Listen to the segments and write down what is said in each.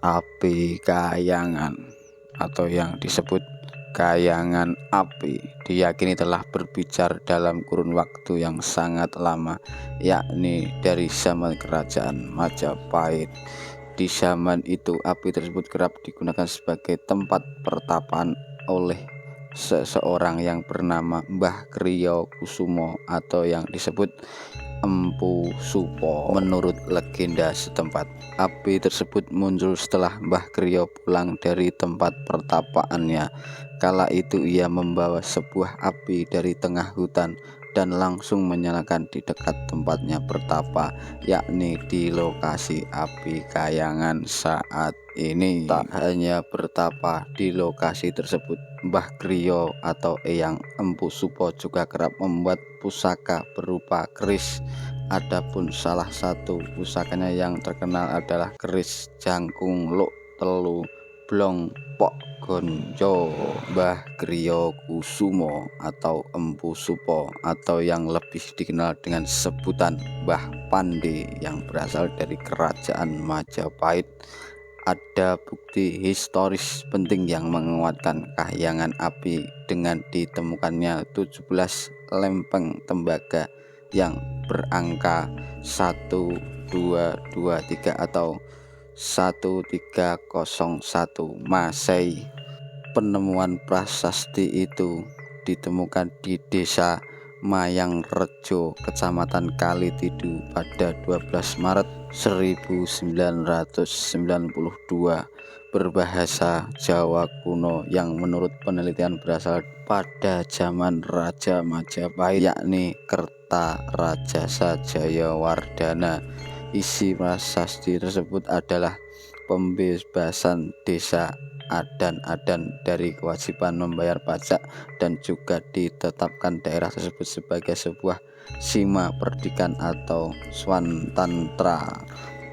Api Kahyangan atau yang disebut Kahyangan api diyakini telah berbicara dalam kurun waktu yang sangat lama, yakni dari zaman kerajaan Majapahit. Di zaman itu api tersebut kerap digunakan sebagai tempat pertapaan oleh seseorang yang bernama Mbah Kriya Kusumo atau yang disebut Empu Supo. Menurut legenda setempat, api tersebut muncul setelah Mbah Kriya pulang dari tempat pertapaannya. Kala itu ia membawa sebuah api dari tengah hutan dan langsung menyalakan di dekat tempatnya bertapa, yakni di lokasi api Kahyangan saat ini. Tak hanya bertapa di lokasi tersebut, Mbah Kriya atau Eyang Empu Supo juga kerap membuat pusaka berupa keris. Adapun salah satu pusakanya yang terkenal adalah keris Jangkung Luk Telu Blong Pok Gonjo. Mbah Kriya Kusumo atau Empu Supo atau yang lebih dikenal dengan sebutan Mbah Pande yang berasal dari kerajaan Majapahit. Ada bukti historis penting yang menguatkan kahyangan api dengan ditemukannya 17 lempeng tembaga yang berangka 1223 atau 1301 Masehi. Penemuan prasasti itu ditemukan di Desa Mayangrejo, Kecamatan Kalitidu pada 12 Maret 1992, berbahasa Jawa kuno yang menurut penelitian berasal pada zaman Raja Majapahit, yakni Kertarajasa Jayawardhana. Isi prasasti tersebut adalah pembebasan desa Adan-Adan dari kewajiban membayar pajak dan juga ditetapkan daerah tersebut sebagai sebuah sima perdikan atau swantantra.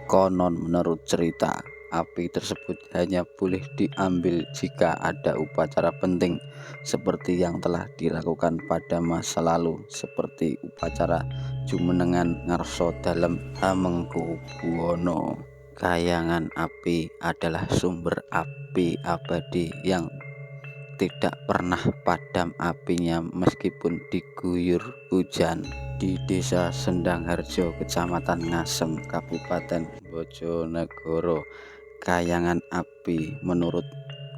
Konon menurut cerita, api tersebut hanya boleh diambil jika ada upacara penting seperti yang telah dilakukan pada masa lalu, seperti upacara Jumenengan Ngarsa Dalem Hamengkubuwana. Kahyangan api adalah sumber api abadi yang tidak pernah padam apinya meskipun diguyur hujan. Di Desa Sendangharjo, Kecamatan Ngasem, Kabupaten Bojonegoro, kahyangan api menurut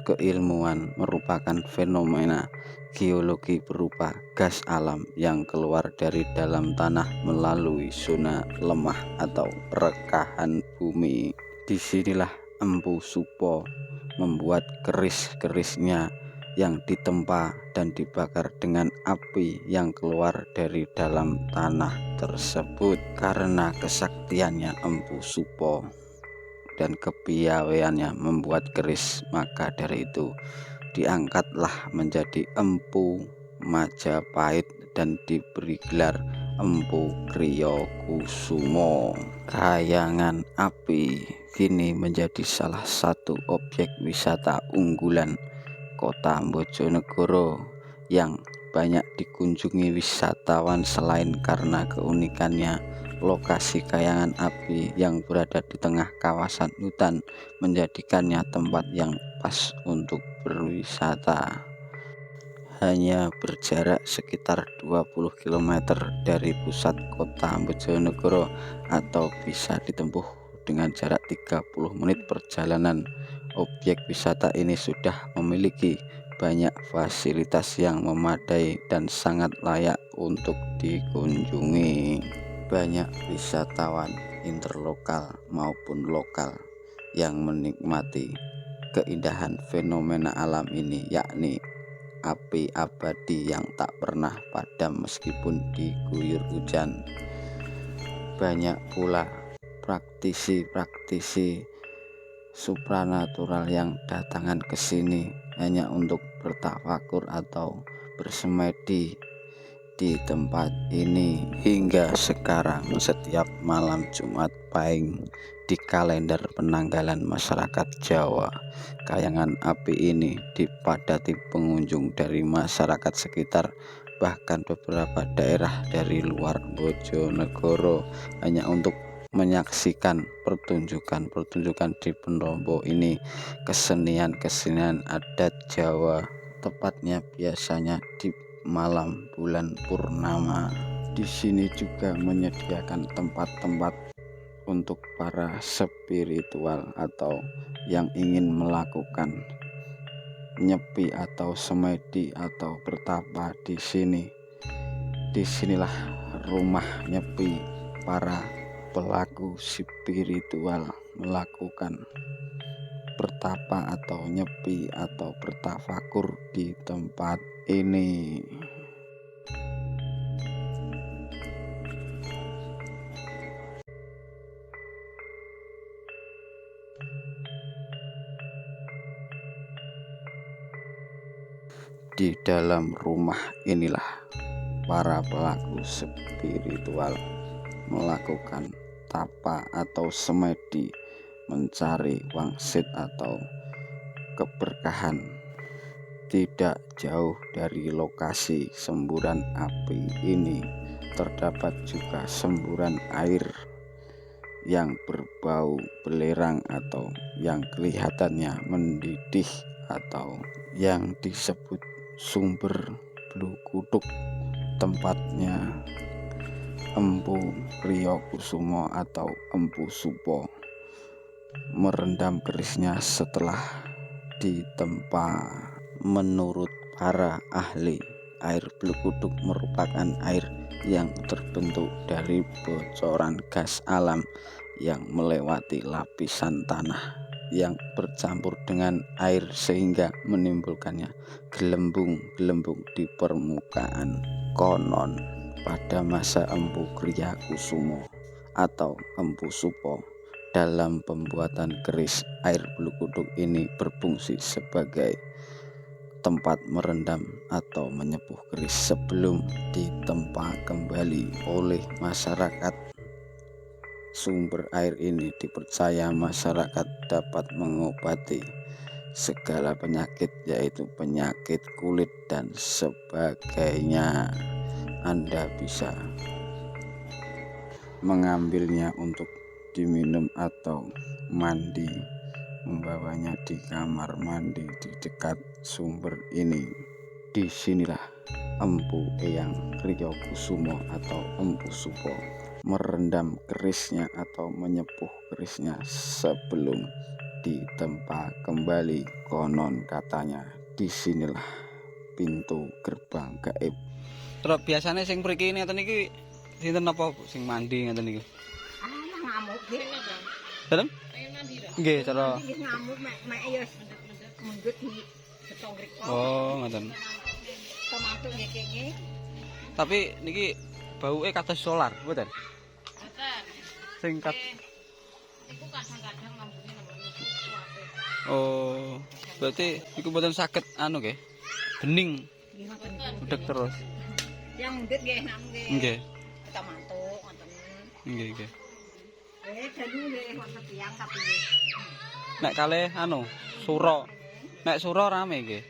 keilmuan merupakan fenomena geologi berupa gas alam yang keluar dari dalam tanah melalui zona lemah atau rekahan bumi. Disinilah Empu Supo membuat keris-kerisnya yang ditempa dan dibakar dengan api yang keluar dari dalam tanah tersebut. Karena kesaktiannya Empu Supo dan kepiawaiannya membuat keris, maka dari itu diangkatlah menjadi Empu Majapahit dan diberi gelar Empu Kriya Kusumo. Kahyangan api kini menjadi salah satu objek wisata unggulan Kota Bojonegoro yang banyak dikunjungi wisatawan selain karena keunikannya. Lokasi kahyangan api yang berada di tengah kawasan hutan menjadikannya tempat yang pas untuk berwisata. Hanya berjarak sekitar 20 km dari pusat kota Bojonegoro atau bisa ditempuh dengan jarak 30 menit perjalanan. Objek wisata ini sudah memiliki banyak fasilitas yang memadai dan sangat layak untuk dikunjungi. Banyak wisatawan interlokal maupun lokal yang menikmati keindahan fenomena alam ini, yakni api abadi yang tak pernah padam meskipun diguyur hujan. Banyak pula praktisi-praktisi supranatural yang datangan ke sini hanya untuk bertafakur atau bersemedi di tempat ini. Hingga sekarang setiap malam Jumat Pahing di kalender penanggalan masyarakat Jawa, kahyangan api ini dipadati pengunjung dari masyarakat sekitar, bahkan beberapa daerah dari luar Bojonegoro hanya untuk menyaksikan pertunjukan di Pendopo ini, kesenian adat Jawa, tepatnya biasanya di malam bulan purnama. Di sini juga menyediakan tempat-tempat untuk para spiritual atau yang ingin melakukan nyepi atau semedi atau bertapa di sini. Disinilah rumah nyepi para pelaku spiritual melakukan bertapa atau nyepi atau bertafakur di tempat ini. Di dalam rumah inilah para pelaku spiritual melakukan tapa atau semedi, mencari wangsit atau keberkahan. Tidak jauh dari lokasi semburan api ini terdapat juga semburan air yang berbau belerang atau yang kelihatannya mendidih atau yang disebut sumber Blukutuk, tempatnya Empu Priyokusumo atau Empu Supo merendam kerisnya setelah ditempa. Menurut para ahli, air Blukutuk merupakan air yang terbentuk dari bocoran gas alam yang melewati lapisan tanah yang bercampur dengan air sehingga menimbulkannya gelembung-gelembung di permukaan. Konon pada masa Empu Kriyakusumo atau Empu Supo, dalam pembuatan keris, air Blukutuk ini berfungsi sebagai tempat merendam atau menyepuh keris sebelum ditempa kembali oleh masyarakat. Sumber air ini dipercaya masyarakat dapat mengobati segala penyakit, yaitu penyakit kulit dan sebagainya. Anda bisa mengambilnya untuk diminum atau mandi, membawanya di kamar mandi di dekat sumber ini. Disinilah Empu Eyang Kriyokusumo atau Empu Supo merendam kerisnya atau menyepuh kerisnya sebelum ditempa kembali. Konon katanya disinilah pintu gerbang gaib. Terus biasanya sing mriki ngeten iki sinten napa sing mandi ngeten iki? Ngamuk nggih. Dalem? Nggih, cara Ngamuk mek ya mundut di getong riko. oh, ngoten. Tomato nggih kene. Tapi niki bauke kados solar, mboten? Mboten. Sing kat Iku kadang-kadang ngambune niku kuwate. oh, berarti iku mboten saged anu nggih. Bening, udek terus. Yang mundut nggih nang nggih. Nggih. Tomato ngoten. Nggih, nggih. Dalu nggih wonten tiyang tapi nggih. Nek kalih anu, suro. Nek suro rame nggih.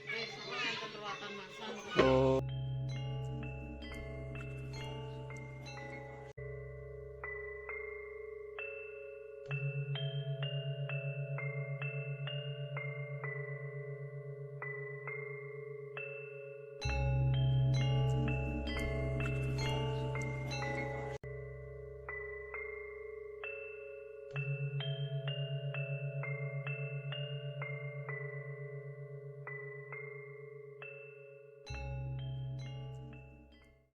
Ruwatan masan. Oh.